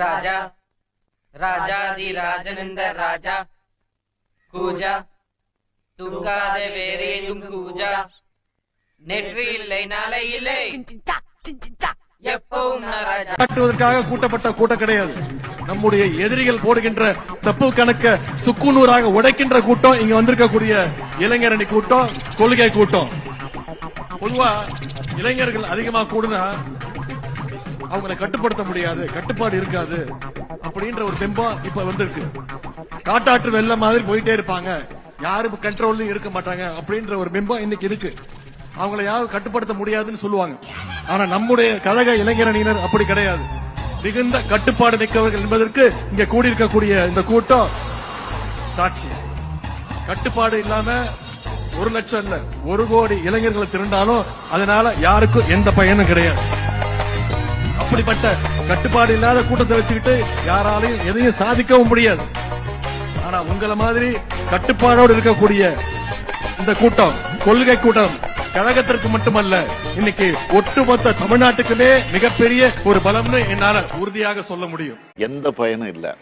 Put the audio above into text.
ராஜா ராஜாதி ராஜனந்த ராஜா கூஜா தூங்காத வேறேதும் கூஜா நெற்றி இல்லை நாளை இல்லை எப்பவும் ராஜா. காட்டுவதற்காக கூட்டப்பட்ட கூட்டம் கிடையாது. நம்முடைய எதிரிகள் போடுகின்ற தப்பு கணக்க சுக்குநூறாக உடைக்கின்ற கூட்டம் இங்க வந்திருக்கக்கூடிய இளைஞரணி கூட்டம், கொள்கை கூட்டம். பொதுவா இளைஞர்கள் அதிகமா கூடுனா அவங்களை கட்டுப்படுத்த முடியாது, கட்டுப்பாடு இருக்காது அப்படின்ற ஒரு பிம்பம் இப்ப வந்திருக்கு. காட்டாற்று வெள்ளம் மாதிரி போயிட்டே இருப்பாங்க, யாரும் கண்ட்ரோல்லும் இருக்க மாட்டாங்க அப்படின்ற ஒரு பிம்பம் இன்னைக்கு இருக்கு. அவங்களை யாரும் கட்டுப்படுத்த முடியாதுன்னு சொல்லுவாங்க. ஆனா நம்முடைய கழக இளைஞரணியினர் அப்படி கிடையாது. மிகுந்த கட்டுப்பாடு மிக்கவர்கள் என்பதற்கு இங்க கூடியிருக்கக்கூடிய இந்த கூட்டம் சாட்சி. கட்டுப்பாடு இல்லாம 1 லட்சம் இல்ல 1 கோடி இளைஞர்களை திரண்டாலும் அதனால யாருக்கும் எந்த பயனும் கிடையாது. அப்படிப்பட்ட கட்டுப்பாடு இல்லாத கூட்டத்தை வச்சுக்கிட்டு யாராலையும் எதையும் சாதிக்கவும் முடியாது. ஆனா உங்களை மாதிரி கட்டுப்பாடோடு இருக்கக்கூடிய இந்த கூட்டம், கொள்கை கூட்டம், கழகத்திற்கு மட்டுமல்ல இன்னைக்கு ஒட்டுமொத்த தமிழ்நாட்டுக்குமே மிகப்பெரிய ஒரு பலம்னு என்னால உறுதியாக சொல்ல முடியும். எந்த பயனும் இல்ல.